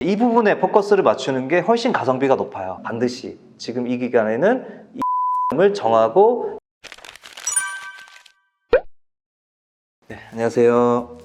이 부분에 포커스를 맞추는 게 훨씬 가성비가 높아요. 반드시 지금 이 기간에는 을 정하고. 네, 안녕하세요.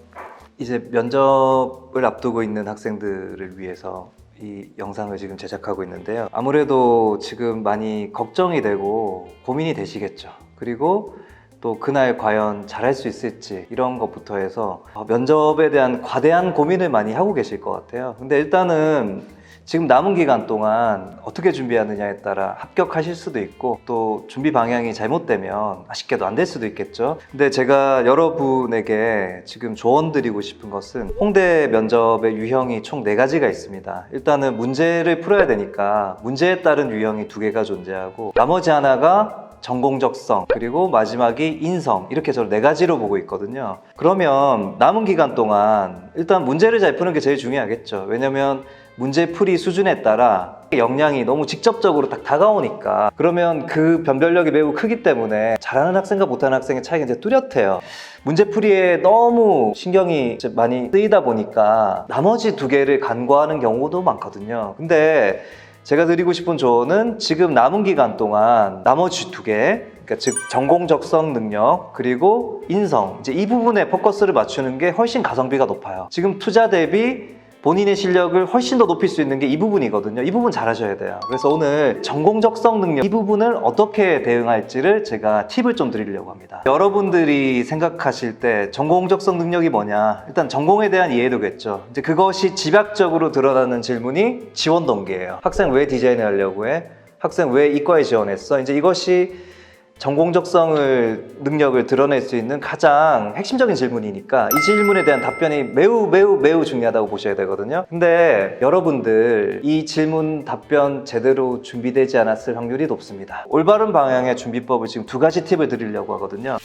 이제 면접을 앞두고 있는 학생들을 위해서 이 영상을 지금 제작하고 있는데요. 아무래도 지금 많이 걱정이 되고 고민이 되시겠죠. 그리고 또 그날 과연 잘할 수 있을지 이런 것부터 해서 면접에 대한 과대한 고민을 많이 하고 계실 것 같아요. 근데 일단은 지금 남은 기간 동안 어떻게 준비하느냐에 따라 합격하실 수도 있고, 또 준비 방향이 잘못되면 아쉽게도 안 될 수도 있겠죠. 근데 제가 여러분에게 지금 조언 드리고 싶은 것은, 홍대 면접의 유형이 총 4가지가 있습니다. 일단은 문제를 풀어야 되니까 문제에 따른 유형이 2개가 존재하고, 나머지 하나가 전공적성, 그리고 마지막이 인성, 이렇게 저는 4가지로 보고 있거든요. 그러면 남은 기간 동안 일단 문제를 잘 푸는 게 제일 중요하겠죠. 왜냐면 문제풀이 수준에 따라 역량이 너무 직접적으로 딱 다가오니까, 그러면 그 변별력이 매우 크기 때문에 잘하는 학생과 못하는 학생의 차이가 이제 뚜렷해요. 문제풀이에 너무 신경이 많이 쓰이다 보니까 나머지 2개를 간과하는 경우도 많거든요. 근데 제가 드리고 싶은 조언은, 지금 남은 기간 동안 나머지 2개, 그러니까 즉 전공적성 능력 그리고 인성, 이제 이 부분에 포커스를 맞추는 게 훨씬 가성비가 높아요. 지금 투자 대비 본인의 실력을 훨씬 더 높일 수 있는 게 이 부분이거든요. 이 부분 잘 하셔야 돼요. 그래서 오늘 전공적성 능력, 이 부분을 어떻게 대응할지를 제가 팁을 좀 드리려고 합니다. 여러분들이 생각하실 때 전공적성 능력이 뭐냐, 일단 전공에 대한 이해도겠죠. 이제 그것이 집약적으로 드러나는 질문이 지원 동기예요. 학생 왜 디자인을 하려고 해? 학생 왜 이과에 지원했어? 이제 이것이 전공적성을 능력을 드러낼 수 있는 가장 핵심적인 질문이니까, 이 질문에 대한 답변이 매우 중요하다고 보셔야 되거든요. 근데 여러분들 이 질문 답변 제대로 준비되지 않았을 확률이 높습니다. 올바른 방향의 준비법을 지금 2가지 팁을 드리려고 하거든요.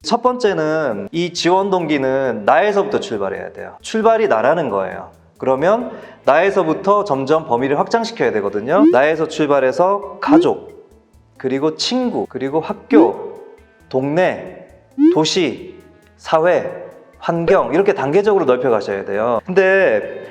첫 번째는, 이 지원 동기는 나에서부터 출발해야 돼요. 출발이 나라는 거예요. 그러면 나에서부터 점점 범위를 확장시켜야 되거든요. 나에서 출발해서 가족, 그리고 친구, 그리고 학교, 동네, 도시, 사회, 환경, 이렇게 단계적으로 넓혀가셔야 돼요. 근데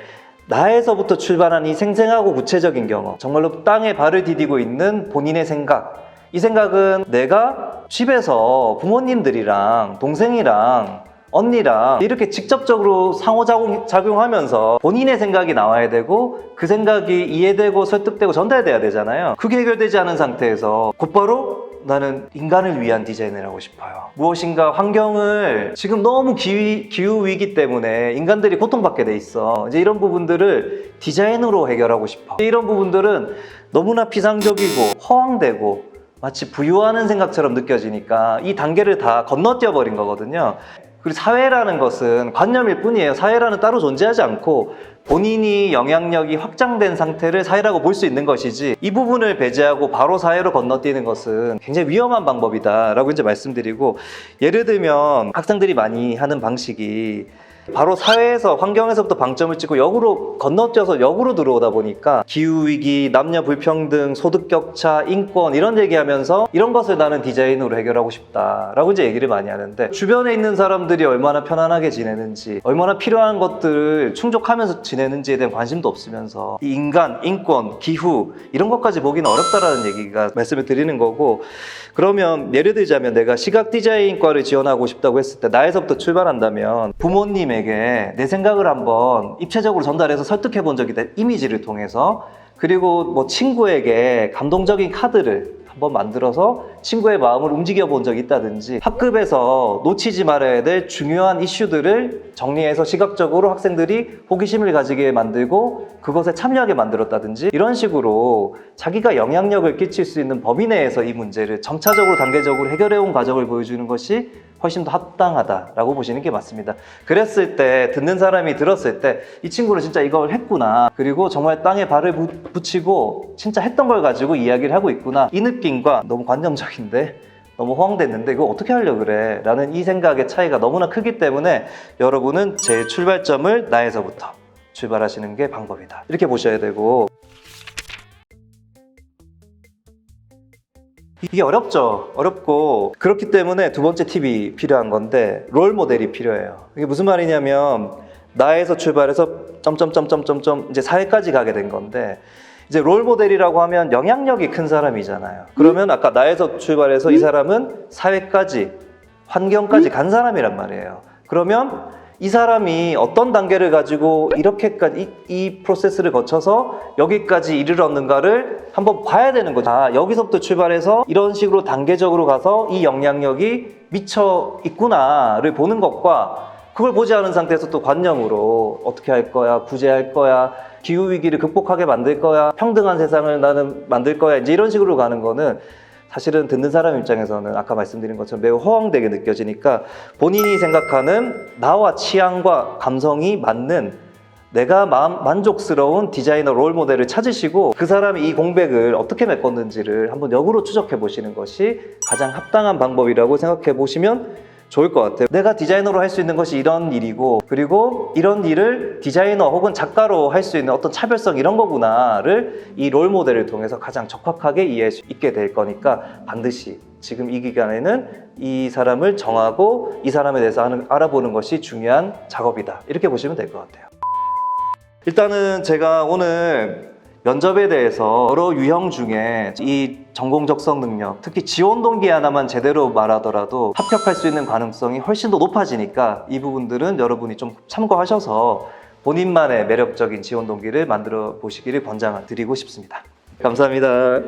나에서부터 출발한 이 생생하고 구체적인 경험, 정말로 땅에 발을 디디고 있는 본인의 생각, 이 생각은 내가 집에서 부모님들이랑 동생이랑 언니랑 이렇게 직접적으로 상호작용하면서 본인의 생각이 나와야 되고, 그 생각이 이해되고 설득되고 전달돼야 되잖아요. 그게 해결되지 않은 상태에서 곧바로 나는 인간을 위한 디자인을 하고 싶어요, 무엇인가 환경을, 지금 너무 기후위기 때문에 인간들이 고통받게 돼 있어, 이제 이런 부분들을 디자인으로 해결하고 싶어. 이런 부분들은 너무나 피상적이고 허황되고 마치 부유하는 생각처럼 느껴지니까 이 단계를 다 건너뛰어 버린 거거든요. 그리고 사회라는 것은 관념일 뿐이에요. 사회라는 따로 존재하지 않고 본인이 영향력이 확장된 상태를 사회라고 볼 수 있는 것이지, 이 부분을 배제하고 바로 사회로 건너뛰는 것은 굉장히 위험한 방법이다 라고 이제 말씀드리고, 예를 들면 학생들이 많이 하는 방식이 바로 사회에서, 환경에서부터 방점을 찍고 역으로 건너뛰어서 역으로 들어오다 보니까 기후위기, 남녀 불평등, 소득격차, 인권 이런 얘기하면서 이런 것을 나는 디자인으로 해결하고 싶다라고 이제 얘기를 많이 하는데, 주변에 있는 사람들이 얼마나 편안하게 지내는지, 얼마나 필요한 것들을 충족하면서 지내는지에 대한 관심도 없으면서 이 인간, 인권, 기후 이런 것까지 보기는 어렵다라는 얘기가 말씀을 드리는 거고, 그러면 예를 들자면 내가 시각 디자인과를 지원하고 싶다고 했을 때 나에서부터 출발한다면, 부모님에게 내 생각을 한번 입체적으로 전달해서 설득해 본 적이 있다, 이미지를 통해서. 그리고 뭐 친구에게 감동적인 카드를 한번 만들어서 친구의 마음을 움직여 본 적이 있다든지, 학급에서 놓치지 말아야 될 중요한 이슈들을 정리해서 시각적으로 학생들이 호기심을 가지게 만들고 그것에 참여하게 만들었다든지, 이런 식으로 자기가 영향력을 끼칠 수 있는 범위 내에서 이 문제를 점차적으로 단계적으로 해결해 온 과정을 보여주는 것이 훨씬 더 합당하다라고 보시는 게 맞습니다. 그랬을 때, 듣는 사람이 들었을 때 이 친구는 진짜 이걸 했구나, 그리고 정말 땅에 발을 붙이고 진짜 했던 걸 가지고 이야기를 하고 있구나, 이 느낌과 너무 관념적인데, 너무 허황됐는데 이거 어떻게 하려고 그래 라는 이 생각의 차이가 너무나 크기 때문에, 여러분은 제 출발점을 나에서부터 출발하시는 게 방법이다, 이렇게 보셔야 되고, 이게 어렵죠. 어렵고 그렇기 때문에 두 번째 팁이 필요한 건데 롤 모델이 필요해요. 이게 무슨 말이냐면 나에서 출발해서 점점점점점점 이제 사회까지 가게 된 건데 이제 롤 모델이라고 하면 영향력이 큰 사람이잖아요. 그러면 아까 나에서 출발해서 이 사람은 사회까지 환경까지 간 사람이란 말이에요. 그러면 이 사람이 어떤 단계를 가지고 이렇게까지 이 프로세스를 거쳐서 여기까지 이르렀는가를 한번 봐야 되는 거죠. 아, 여기서부터 출발해서 이런 식으로 단계적으로 가서 이 영향력이 미쳐 있구나를 보는 것과 그걸 보지 않은 상태에서 또 관념으로 어떻게 할 거야, 구제할 거야, 기후위기를 극복하게 만들 거야, 평등한 세상을 나는 만들 거야, 이제 이런 식으로 가는 거는 사실은 듣는 사람 입장에서는 아까 말씀드린 것처럼 매우 허황되게 느껴지니까 본인이 생각하는 나와 취향과 감성이 맞는 내가 만족스러운 디자이너 롤 모델을 찾으시고 그 사람이 이 공백을 어떻게 메꿨는지를 한번 역으로 추적해 보시는 것이 가장 합당한 방법이라고 생각해 보시면 좋을 것 같아요. 내가 디자이너로 할 수 있는 것이 이런 일이고 그리고 이런 일을 디자이너 혹은 작가로 할 수 있는 어떤 차별성 이런 거구나를 이 롤 모델을 통해서 가장 적확하게 이해할 수 있게 될 거니까 반드시 지금 이 기간에는 이 사람을 정하고 이 사람에 대해서 알아보는 것이 중요한 작업이다. 이렇게 보시면 될 것 같아요. 일단은 제가 오늘 면접에 대해서 여러 유형 중에 이 전공 적성 능력, 특히 지원 동기 하나만 제대로 말하더라도 합격할 수 있는 가능성이 훨씬 더 높아지니까 이 부분들은 여러분이 좀 참고하셔서 본인만의 매력적인 지원 동기를 만들어 보시기를 권장드리고 싶습니다. 감사합니다.